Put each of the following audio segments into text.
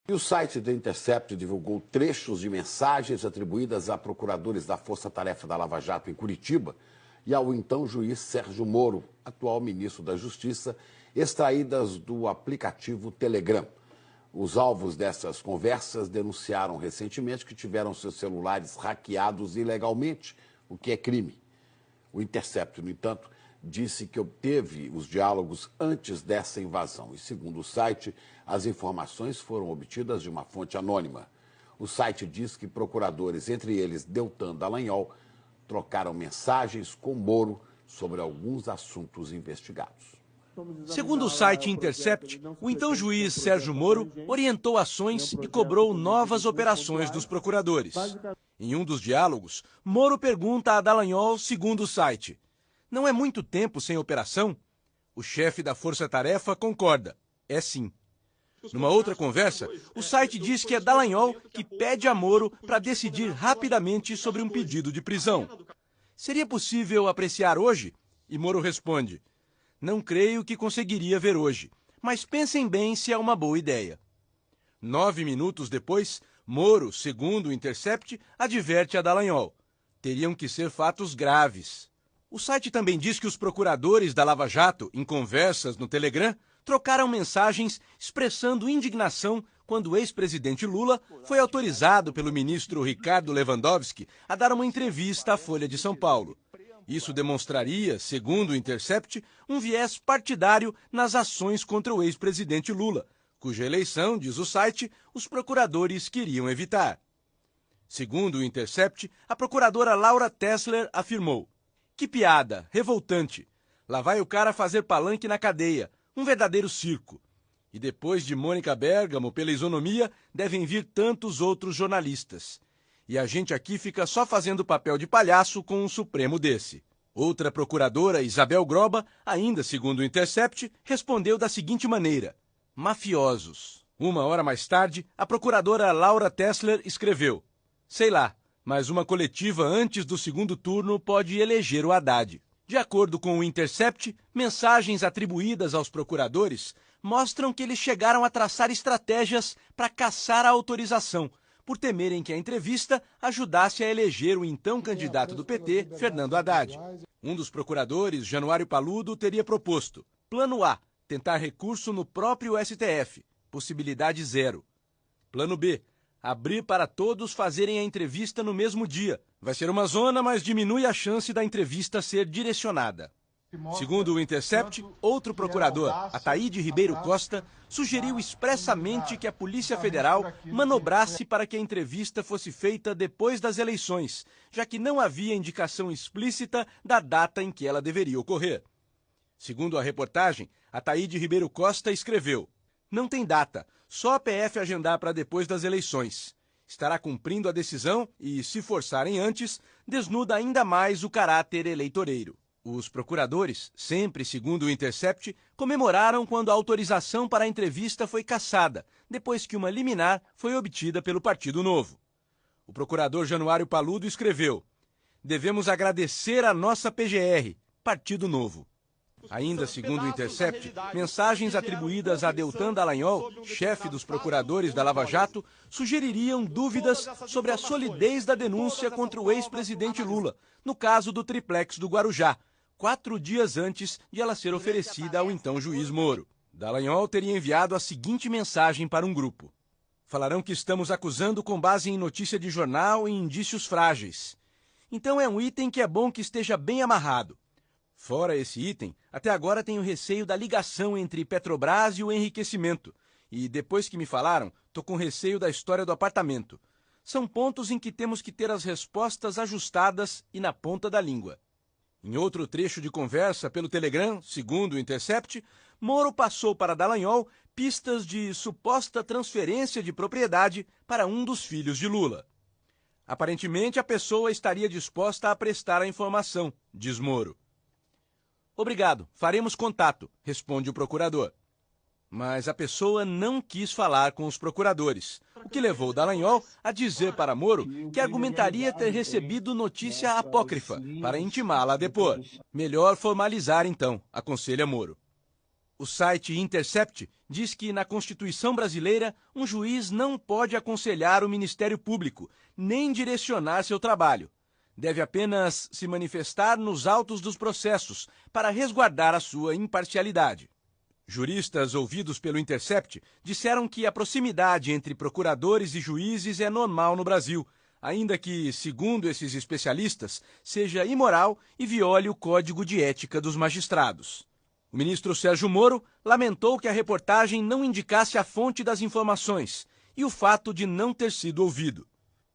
E o site da Intercept divulgou trechos de mensagens atribuídas a procuradores da Força Tarefa da Lava Jato em Curitiba e ao então juiz Sérgio Moro, atual ministro da Justiça, extraídas do aplicativo Telegram. Os alvos dessas conversas denunciaram recentemente que tiveram seus celulares hackeados ilegalmente, o que é crime. O Intercept, no entanto, disse que obteve os diálogos antes dessa invasão e, segundo o site, as informações foram obtidas de uma fonte anônima. O site diz que procuradores, entre eles Deltan Dallagnol, trocaram mensagens com Moro sobre alguns assuntos investigados. Segundo o site Intercept, o então juiz Sérgio Moro orientou ações e cobrou novas operações dos procuradores. Em um dos diálogos, Moro pergunta a Dallagnol, segundo o site: "Não é muito tempo sem operação?" O chefe da Força Tarefa concorda: "É sim." Numa outra conversa, o site diz que é Dallagnol que pede a Moro para decidir rapidamente sobre um pedido de prisão. Seria possível apreciar hoje? E Moro responde: "Não creio que conseguiria ver hoje, mas pensem bem se é uma boa ideia." 9 minutos depois, Moro, segundo o Intercept, adverte a Dallagnol: "Teriam que ser fatos graves." O site também diz que os procuradores da Lava Jato, em conversas no Telegram, trocaram mensagens expressando indignação quando o ex-presidente Lula foi autorizado pelo ministro Ricardo Lewandowski a dar uma entrevista à Folha de São Paulo. Isso demonstraria, segundo o Intercept, um viés partidário nas ações contra o ex-presidente Lula, cuja eleição, diz o site, os procuradores queriam evitar. Segundo o Intercept, a procuradora Laura Tessler afirmou: "Que piada, revoltante. Lá vai o cara fazer palanque na cadeia, um verdadeiro circo. E depois de Mônica Bergamo pela isonomia, devem vir tantos outros jornalistas. E a gente aqui fica só fazendo papel de palhaço com um Supremo desse." Outra procuradora, Isabel Groba, ainda segundo o Intercept, respondeu da seguinte maneira: "Mafiosos." Uma hora mais tarde, a procuradora Laura Tessler escreveu: "Sei lá, mas uma coletiva antes do segundo turno pode eleger o Haddad." De acordo com o Intercept, mensagens atribuídas aos procuradores mostram que eles chegaram a traçar estratégias para caçar a autorização, por temerem que a entrevista ajudasse a eleger o então candidato do PT, Fernando Haddad. Um dos procuradores, Januário Paludo, teria proposto: Plano A, tentar recurso no próprio STF, possibilidade 0. Plano B, abrir para todos fazerem a entrevista no mesmo dia. Vai ser uma zona, mas diminui a chance da entrevista ser direcionada. Segundo o Intercept, outro procurador, Ataíde Ribeiro Costa, sugeriu expressamente que a Polícia Federal manobrasse para que a entrevista fosse feita depois das eleições, já que não havia indicação explícita da data em que ela deveria ocorrer. Segundo a reportagem, Ataíde Ribeiro Costa escreveu: "Não tem data, só a PF agendar para depois das eleições. Estará cumprindo a decisão e, se forçarem antes, desnuda ainda mais o caráter eleitoreiro." Os procuradores, sempre segundo o Intercept, comemoraram quando a autorização para a entrevista foi cassada, depois que uma liminar foi obtida pelo Partido Novo. O procurador Januário Paludo escreveu: "Devemos agradecer a nossa PGR, Partido Novo." Ainda segundo o Intercept, mensagens atribuídas a Deltan Dallagnol, chefe dos procuradores da Lava Jato, sugeririam dúvidas sobre a solidez da denúncia contra o ex-presidente Lula, no caso do triplex do Guarujá, 4 dias antes de ela ser oferecida ao então juiz Moro. Dallagnol teria enviado a seguinte mensagem para um grupo: "Falarão que estamos acusando com base em notícia de jornal e indícios frágeis. Então é um item que é bom que esteja bem amarrado. Fora esse item, até agora tenho receio da ligação entre Petrobras e o enriquecimento. E depois que me falaram, tô com receio da história do apartamento. São pontos em que temos que ter as respostas ajustadas e na ponta da língua." Em outro trecho de conversa pelo Telegram, segundo o Intercept, Moro passou para Dallagnol pistas de suposta transferência de propriedade para um dos filhos de Lula. Aparentemente, a pessoa estaria disposta a prestar a informação, diz Moro. "Obrigado, faremos contato", responde o procurador. Mas a pessoa não quis falar com os procuradores, o que levou Dallagnol a dizer para Moro que argumentaria ter recebido notícia apócrifa para intimá-la a depor. "Melhor formalizar então", aconselha Moro. O site Intercept diz que na Constituição brasileira um juiz não pode aconselhar o Ministério Público, nem direcionar seu trabalho. Deve apenas se manifestar nos autos dos processos para resguardar a sua imparcialidade. Juristas ouvidos pelo Intercept disseram que a proximidade entre procuradores e juízes é normal no Brasil, ainda que, segundo esses especialistas, seja imoral e viole o Código de Ética dos Magistrados. O ministro Sérgio Moro lamentou que a reportagem não indicasse a fonte das informações e o fato de não ter sido ouvido.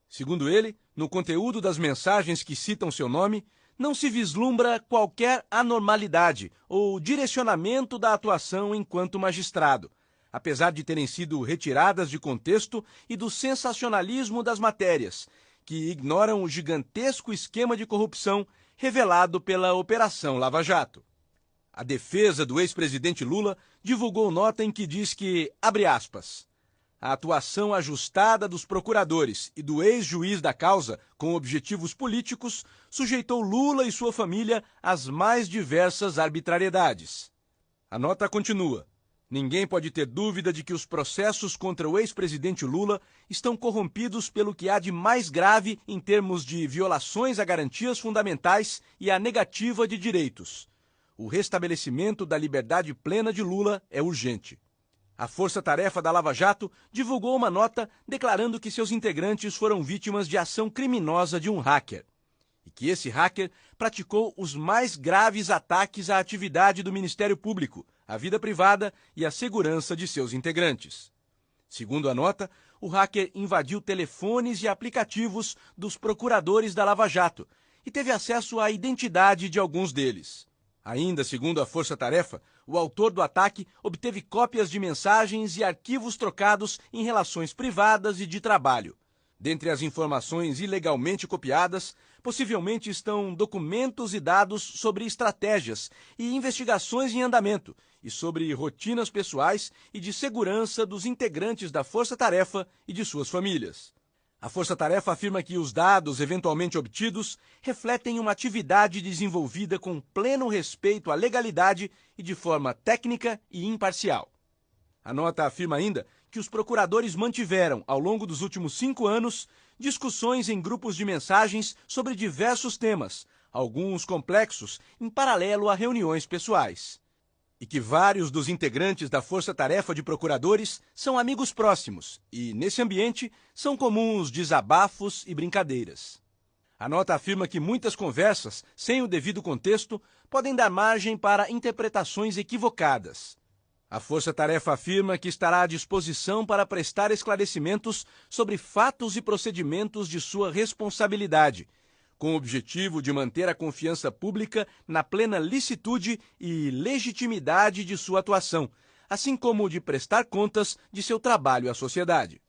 Segundo ele, no conteúdo das mensagens que citam seu nome, não se vislumbra qualquer anormalidade ou direcionamento da atuação enquanto magistrado, apesar de terem sido retiradas de contexto e do sensacionalismo das matérias, que ignoram o gigantesco esquema de corrupção revelado pela Operação Lava Jato. A defesa do ex-presidente Lula divulgou nota em que diz que, abre aspas, a atuação ajustada dos procuradores e do ex-juiz da causa com objetivos políticos sujeitou Lula e sua família às mais diversas arbitrariedades. A nota continua. Ninguém pode ter dúvida de que os processos contra o ex-presidente Lula estão corrompidos pelo que há de mais grave em termos de violações a garantias fundamentais e a negativa de direitos. O restabelecimento da liberdade plena de Lula é urgente. A Força-Tarefa da Lava Jato divulgou uma nota declarando que seus integrantes foram vítimas de ação criminosa de um hacker e que esse hacker praticou os mais graves ataques à atividade do Ministério Público, à vida privada e à segurança de seus integrantes. Segundo a nota, o hacker invadiu telefones e aplicativos dos procuradores da Lava Jato e teve acesso à identidade de alguns deles. Ainda segundo a Força-Tarefa, o autor do ataque obteve cópias de mensagens e arquivos trocados em relações privadas e de trabalho. Dentre as informações ilegalmente copiadas, possivelmente estão documentos e dados sobre estratégias e investigações em andamento e sobre rotinas pessoais e de segurança dos integrantes da Força-Tarefa e de suas famílias. A Força-Tarefa afirma que os dados eventualmente obtidos refletem uma atividade desenvolvida com pleno respeito à legalidade e de forma técnica e imparcial. A nota afirma ainda que os procuradores mantiveram, ao longo dos últimos 5 anos, discussões em grupos de mensagens sobre diversos temas, alguns complexos, em paralelo a reuniões pessoais. E que vários dos integrantes da Força-Tarefa de Procuradores são amigos próximos e, nesse ambiente, são comuns desabafos e brincadeiras. A nota afirma que muitas conversas, sem o devido contexto, podem dar margem para interpretações equivocadas. A Força-Tarefa afirma que estará à disposição para prestar esclarecimentos sobre fatos e procedimentos de sua responsabilidade, com o objetivo de manter a confiança pública na plena licitude e legitimidade de sua atuação, assim como de prestar contas de seu trabalho à sociedade.